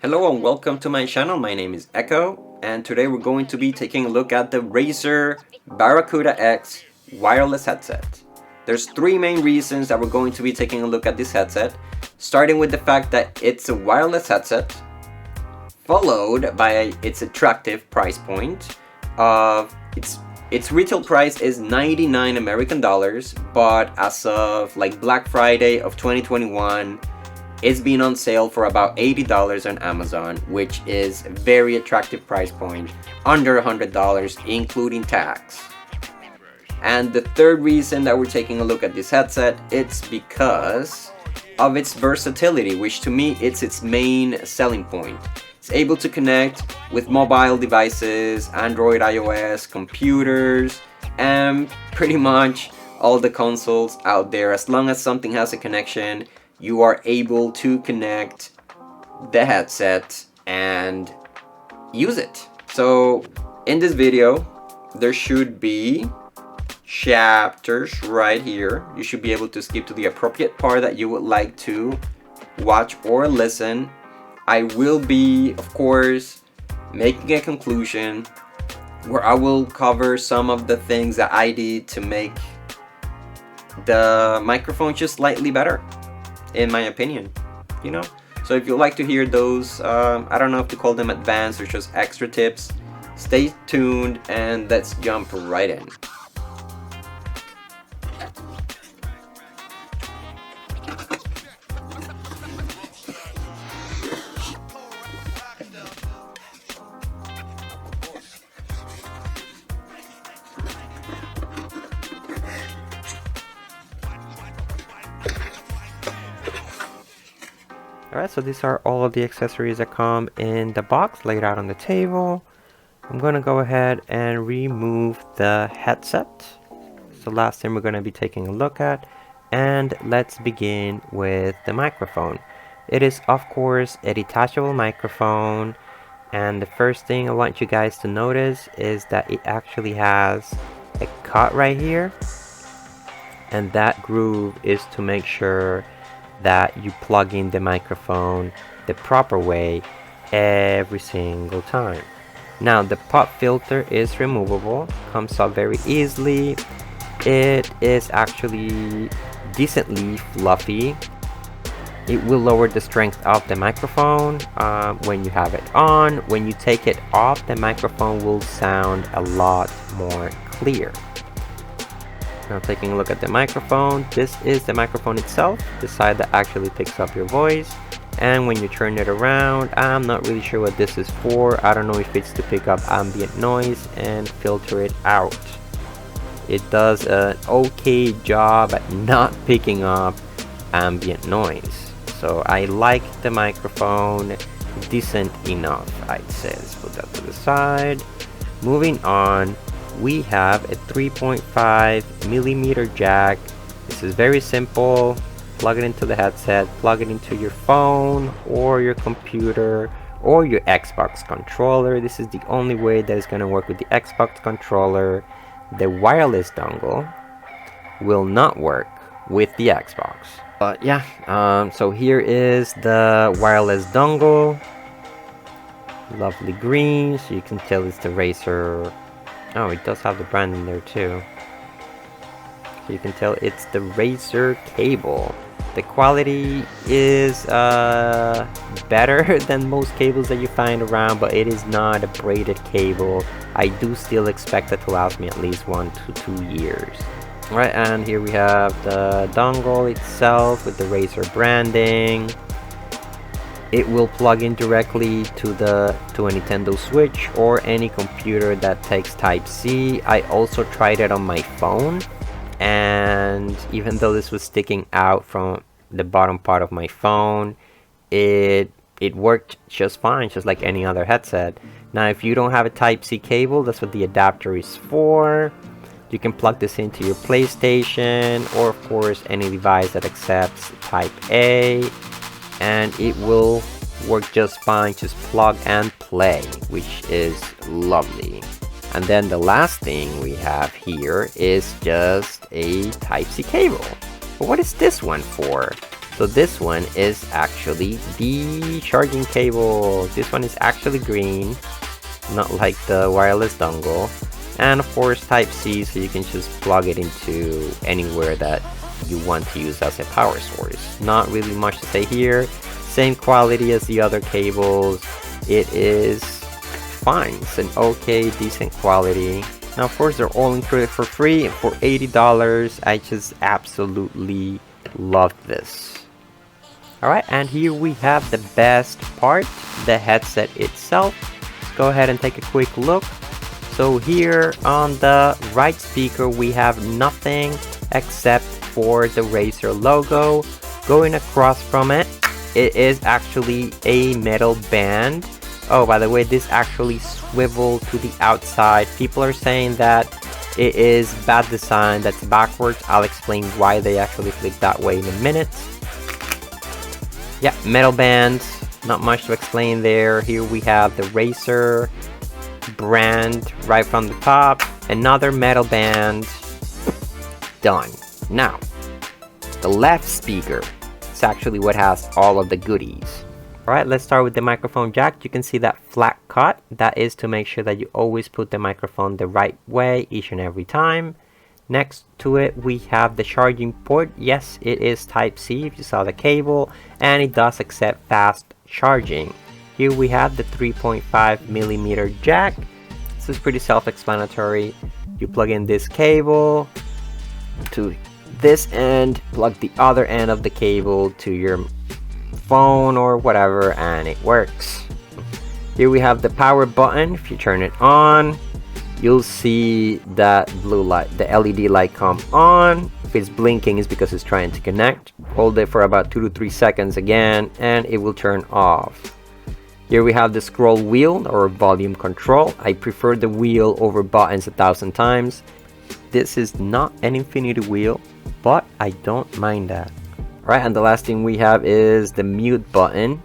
Hello and welcome to my channel. My name is Echo, and today we're going to be taking a look at the Razer Barracuda X Wireless Headset. There's three main reasons that we're going to be taking a look at this headset, starting with the fact that it's a wireless headset, followed by its attractive price point of its retail price is 99 American dollars, but as of like Black Friday of 2021, it's been on sale for about $80 on Amazon, which is a very attractive price point, under $100 including tax. And the third reason that we're taking a look at this headset, it's because of its versatility, which to me it's its main selling point. It's able to connect with mobile devices, Android, iOS, computers, and pretty much all the consoles out there. As long as something has a connection, you are able to connect the headset and use it. So in this video, there should be chapters right here. You should be able to skip to the appropriate part that you would like to watch or listen. I will be, of course, making a conclusion where I will cover some of the things that I did to make the microphone just slightly better, in my opinion, you know. So if you'd like to hear those, I don't know if to call them advanced or just extra tips, stay tuned and let's jump right in. Alright, so these are all of the accessories that come in the box laid out on the table. I'm going to go ahead and remove the headset. It's the last thing we're going to be taking a look at. And let's begin with the microphone. It is, of course, a detachable microphone. And the first thing I want you guys to notice is that it actually has a cut right here. And that groove is to make sure that you plug in the microphone the proper way every single time. Now the pop filter is removable, comes up very easily. It is actually decently fluffy. It will lower the strength of the microphone when you have it on. When you take it off, the microphone will sound a lot more clear. Now taking a look at the microphone, this is the microphone itself, the side that actually picks up your voice. And when you turn it around, I'm not really sure what this is for. I don't know if it's to pick up ambient noise and filter it out. It does an okay job at not picking up ambient noise. So I like the microphone, decent enough, I'd say. Let's put that to the side. Moving on, we have a 3.5 millimeter jack. This is very simple. Plug it into the headset, plug it into your phone or your computer or your Xbox controller. This is the only way that is going to work with the Xbox controller. The wireless dongle will not work with the Xbox. But yeah, so here is the wireless dongle. Lovely green, so you can tell it's the Razer. Oh, it does have the brand in there too. So you can tell it's the Razer cable. The quality is better than most cables that you find around, but it is not a braided cable. I do still expect it to last me at least 1 to 2 years. Alright, and here we have the dongle itself with the Razer branding. It will plug in directly to a Nintendo Switch or any computer that takes Type-C. I also tried it on my phone, and even though this was sticking out from the bottom part of my phone, it worked just fine, just like any other headset. Now if you don't have a Type-C cable, that's what the adapter is for. You can plug this into your PlayStation or of course any device that accepts Type-A, and it will work just fine. Just plug and play, which is lovely. And then the last thing we have here is just a Type-C cable. But what is this one for? So this one is actually the charging cable. This one is actually green, not like the wireless dongle. And of course Type-C, so you can just plug it into anywhere that you want to use as a power source. Not really much to say here. Same quality as the other cables. It is fine. It's an okay, decent quality. Now of course they're all included for free for $80. I just absolutely love this. Alright, and here we have the best part, the headset itself. Let's go ahead and take a quick look. So here on the right speaker we have nothing except for the Razer logo. Going across from it, it is actually a metal band. Oh, by the way, this actually swiveled to the outside. People are saying that it is bad design, that's backwards. I'll explain why they actually flip that way in a minute. Yeah, metal bands, not much to explain there. Here we have the Razer brand right from the top. Another metal band. Done. Now, the left speaker is actually what has all of the goodies. Alright, let's start with the microphone jack. You can see that flat cut. That is to make sure that you always put the microphone the right way each and every time. Next to it we have the charging port. Yes, it is Type-C if you saw the cable, and it does accept fast charging. Here we have the 3.5mm jack. This is pretty self-explanatory. You plug in this cable to this end, plug the other end of the cable to your phone or whatever, and it works. Here we have the power button. If you turn it on, you'll see that blue light, the LED light come on. If it's blinking, it's because it's trying to connect. Hold it for about 2 to 3 seconds again, and it will turn off. Here we have the scroll wheel or volume control. I prefer the wheel over buttons 1,000 times. This is not an infinity wheel, but I don't mind that. Alright, and the last thing we have is the mute button.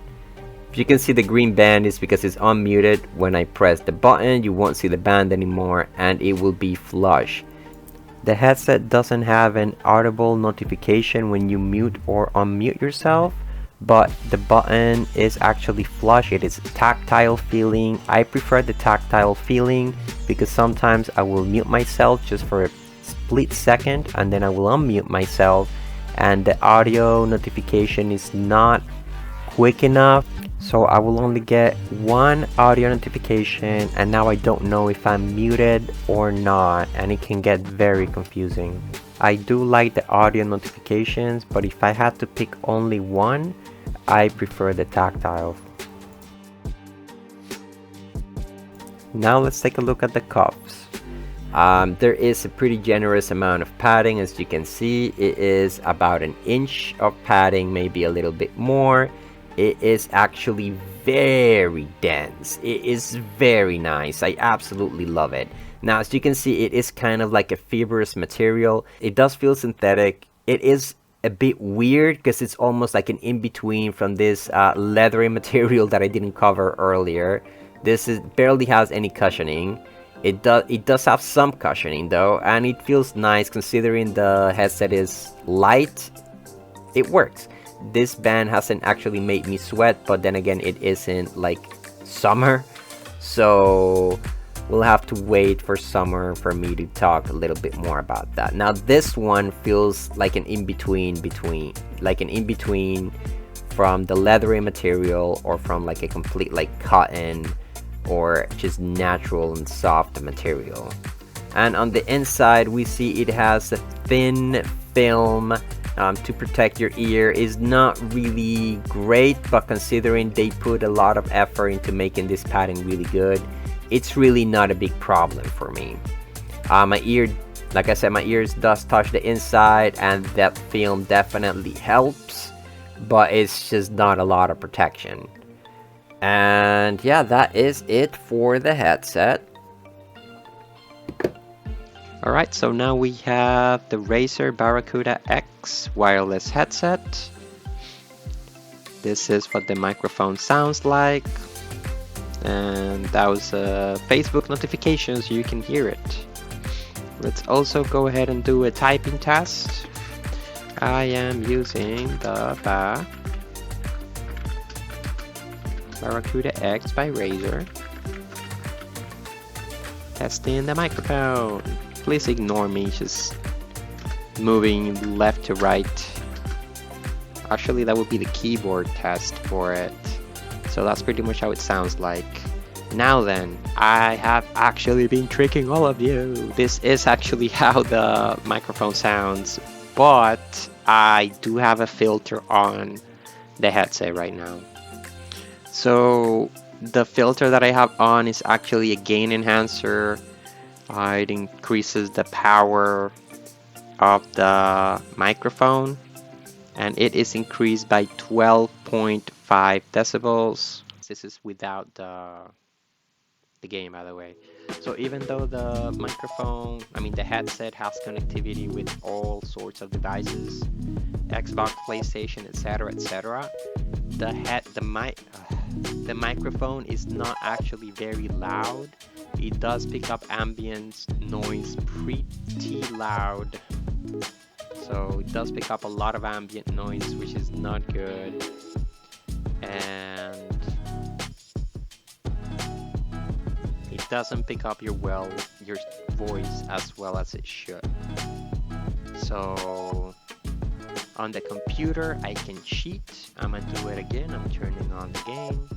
If you can see the green band, is because it's unmuted. When I press the button, you won't see the band anymore and it will be flush. The headset doesn't have an audible notification when you mute or unmute yourself, but the button is actually flush. It is tactile feeling. I prefer the tactile feeling because sometimes I will mute myself just for a split second and then I will unmute myself, and the audio notification is not quick enough, so I will only get one audio notification and now I don't know if I'm muted or not, and it can get very confusing. I do like the audio notifications, but if I had to pick only one, I prefer the tactile. Now let's take a look at the cuffs. There is a pretty generous amount of padding. As you can see, it is about 1 inch of padding, maybe a little bit more. It is actually very dense. It is very nice. I absolutely love it. Now, as you can see, it is kind of like a fibrous material. It does feel synthetic. It is a bit weird because it's almost like an in-between from this leathery material that I didn't cover earlier. This barely has any cushioning. It does have some cushioning though, and it feels nice considering the headset is light. It works. This band hasn't actually made me sweat, but then again, it isn't like summer, so we'll have to wait for summer for me to talk a little bit more about that. Now this one feels like an in-between from the leathery material or from like a complete like cotton or just natural and soft material. And on the inside we see it has a thin film to protect your ear. Is not really great, but considering they put a lot of effort into making this padding really good, it's really not a big problem for me. My ear, like I said, my ears does touch the inside and that film definitely helps, but it's just not a lot of protection. And yeah, that is it for the headset. Alright, so now we have the Razer Barracuda X Wireless Headset. This is what the microphone sounds like. And that was a Facebook notification, so you can hear it. Let's also go ahead and do a typing test. I am using the Barracuda X by Razer. Testing the microphone. Please ignore me just moving left to right. Actually, that would be the keyboard test for it. So that's pretty much how it sounds like. Now then, I have actually been tricking all of you. This is actually how the microphone sounds, but I do have a filter on the headset right now. So the filter that I have on is actually a gain enhancer. It increases the power of the microphone, and it is increased by 12.5 decibels. This is without the game, by the way. So even though the microphone, the headset has connectivity with all sorts of devices, Xbox, PlayStation, etc., etc., the microphone is not actually very loud. It does pick up ambient noise pretty loud. So it does pick up a lot of ambient noise, which is not good. And it doesn't pick up your voice as well as it should. So on the computer I can cheat. I'm gonna do it again. I'm turning on the gain.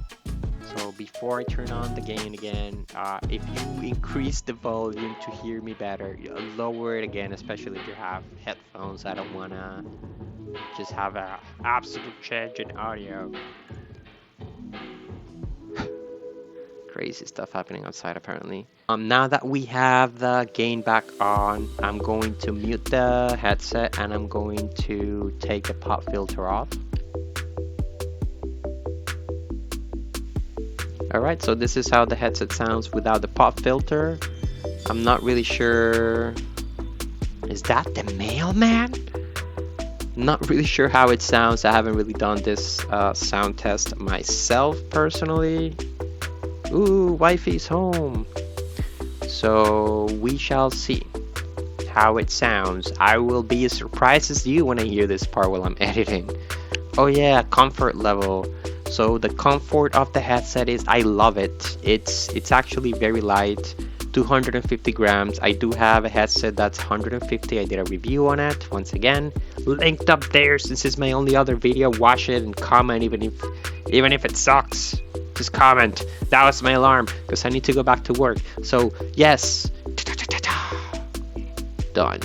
So before I turn on the gain again, if you increase the volume to hear me better, lower it again, especially if you have headphones. I don't wanna just have an absolute change in audio. Crazy stuff happening outside apparently. Now that we have the gain back on, I'm going to mute the headset and I'm going to take the pop filter off. Alright, so this is how the headset sounds without the pop filter. I'm not really sure. Is that the mailman? Not really sure how it sounds. I haven't really done this sound test myself personally. Ooh, wifey's home. So we shall see how it sounds. I will be as surprised as you when I hear this part while I'm editing. Oh yeah, comfort level. So the comfort of the headset is, I love it. It's actually very light, 250 grams. I do have a headset that's 150. I did a review on it, once again, linked up there. Since it's my only other video, watch it and comment, even if it sucks. Just comment. That was my alarm because I need to go back to work. So yes, done.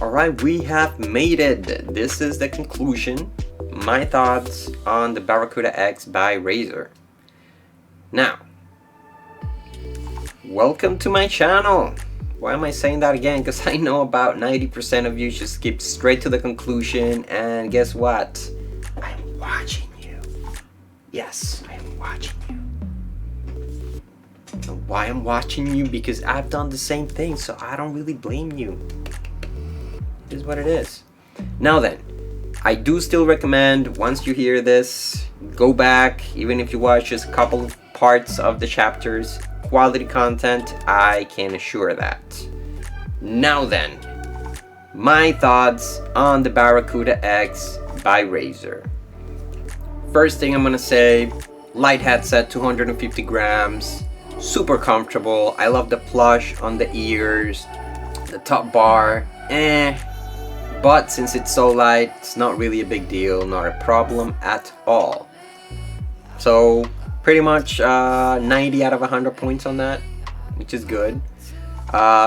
Alright, we have made it. This is the conclusion. My thoughts on the Barracuda X by Razer. Now, welcome to my channel. Why am I saying that again? Because I know about 90% of you just skip straight to the conclusion, and guess what? I'm watching you. Yes, I am watching you. And why I'm watching you? Because I've done the same thing, so I don't really blame you. It is what it is. Now then, I do still recommend, once you hear this, go back, even if you watch just a couple of parts of the chapters. Quality content, I can assure that. Now then, my thoughts on the Barracuda X by Razer. First thing I'm gonna say, light headset, 250 grams, super comfortable. I love the plush on the ears, the top bar, but since it's so light, it's not really a big deal, not a problem at all. So pretty much 90 out of 100 points on that, which is good.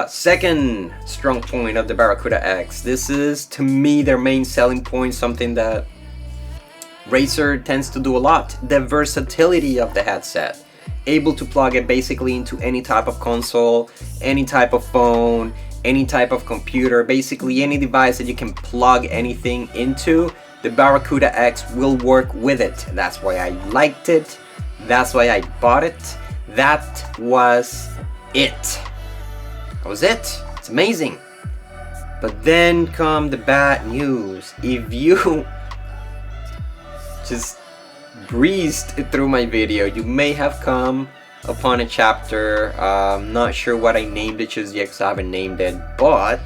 Second strong point of the Barracuda X. This is, to me, their main selling point, something that Razer tends to do a lot. The versatility of the headset. Able to plug it basically into any type of console, any type of phone, any type of computer, basically any device that you can plug anything into. The Barracuda X will work with it. That's why I liked it. That's why I bought it. That was it. That was it. It's amazing. But then come the bad news. If you just breezed through my video, you may have come upon a chapter. I'm not sure what I named it just yet because I haven't named it, but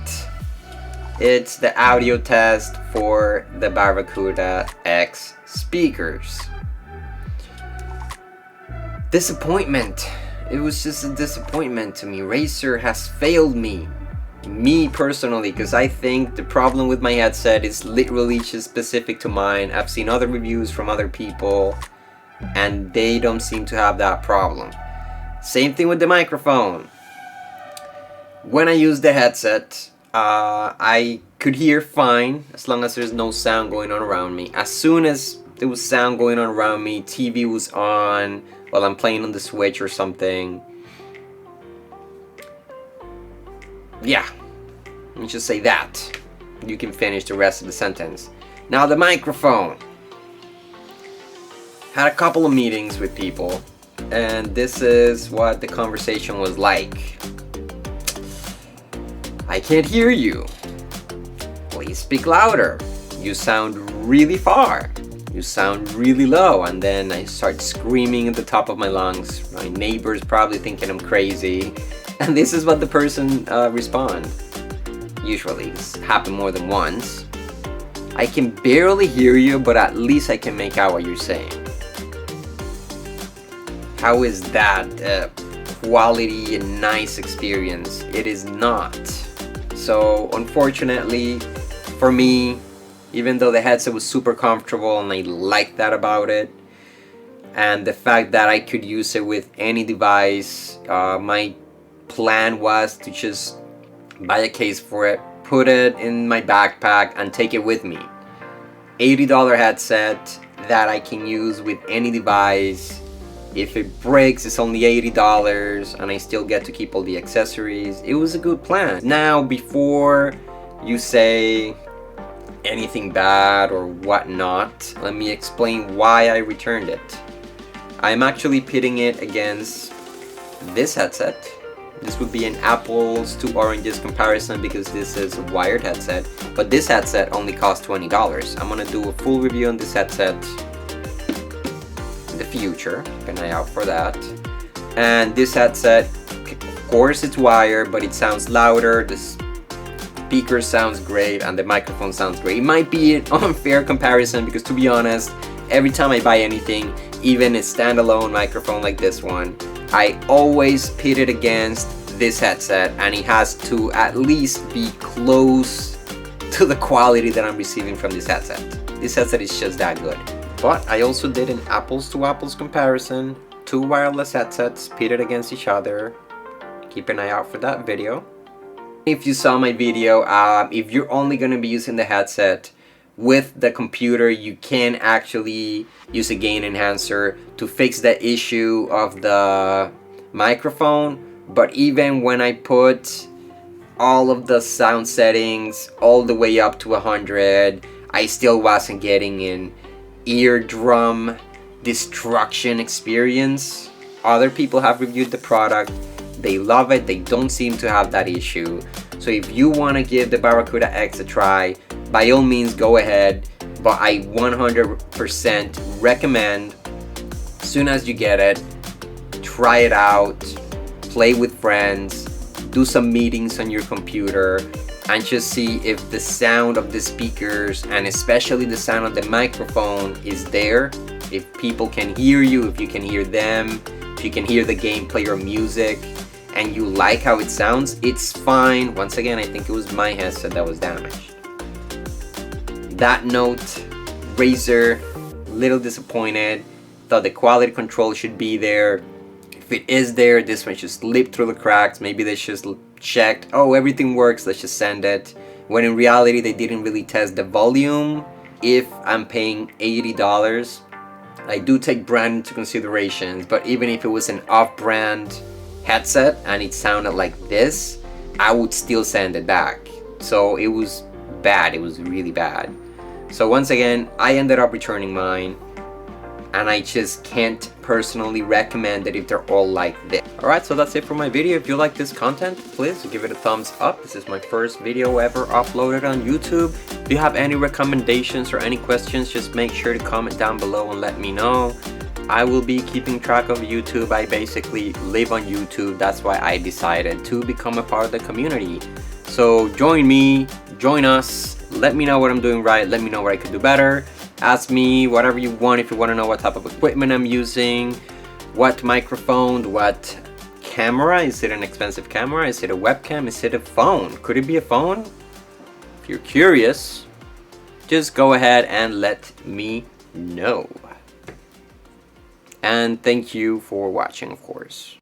it's the audio test for the Barracuda X speakers. Disappointment. It was just a disappointment to me. Razer has failed me personally, because I think the problem with my headset is literally just specific to mine. I've seen other reviews from other people and they don't seem to have that problem. Same thing with the microphone. When I use the headset, I could hear fine as long as there's no sound going on around me. As soon as there was sound going on around me, TV was on while I'm playing on the Switch or something. Yeah, let me just say that. You can finish the rest of the sentence. Now the microphone. Had a couple of meetings with people, and this is what the conversation was like. I can't hear you. Please speak louder. You sound really far. You sound really low. And then I start screaming at the top of my lungs. My neighbor's probably thinking I'm crazy. And this is what the person respond. Usually, this happened more than once. I can barely hear you, but at least I can make out what you're saying. How is that a quality and nice experience? It is not. So unfortunately for me, even though the headset was super comfortable and I liked that about it, and the fact that I could use it with any device, my plan was to just buy a case for it, put it in my backpack and take it with me. $80 headset that I can use with any device. If it breaks, it's only $80 and I still get to keep all the accessories. It was a good plan. Now, before you say anything bad or whatnot, let me explain why I returned it. I'm actually pitting it against this headset. This would be an apples to oranges comparison because this is a wired headset, but this headset only costs $20. I'm gonna do a full review on this headset in the future. Keep an eye out for that. And this headset, of course it's wired, but it sounds louder. The speaker sounds great and the microphone sounds great. It might be an unfair comparison because, to be honest, every time I buy anything, even a standalone microphone like this one, I always pit it against this headset, and it has to at least be close to the quality that I'm receiving from this headset. This headset is just that good. But I also did an apples to apples comparison. Two wireless headsets pitted against each other. Keep an eye out for that video. If you saw my video, if you're only going to be using the headset with the computer, you can actually use a gain enhancer to fix the issue of the microphone. But even when I put all of the sound settings all the way up to 100, I still wasn't getting an eardrum destruction experience. Other people have reviewed the product. They love it. They don't seem to have that issue. So if you want to give the Barracuda X a try, by all means go ahead. But I 100% recommend, as soon as you get it, try it out, play with friends, do some meetings on your computer, and just see if the sound of the speakers and especially the sound of the microphone is there. If people can hear you, if you can hear them, if you can hear the gameplay or music, and you like how it sounds, it's fine. Once again, I think it was my headset that was damaged. That note, Razer, little disappointed. Thought the quality control should be there. If it is there, this one should slip through the cracks. Maybe they just checked, oh, everything works, let's just send it. When in reality, they didn't really test the volume. If I'm paying $80, I do take brand into consideration, but even if it was an off-brand headset and it sounded like this, I would still send it back. So it was bad. It was really bad. So once again, I ended up returning mine, and I just can't personally recommend it if they're all like this. Alright, so that's it for my video. If you like this content, please give it a thumbs up. This is my first video ever uploaded on YouTube. If you have any recommendations or any questions, just make sure to comment down below and let me know. I will be keeping track of YouTube. I basically live on YouTube. That's why I decided to become a part of the community. So join me, join us, let me know what I'm doing right, let me know what I could do better. Ask me whatever you want. If you want to know what type of equipment I'm using, what microphone, what camera, is it an expensive camera, is it a webcam, is it a phone, could it be a phone? If you're curious, just go ahead and let me know. And thank you for watching, of course.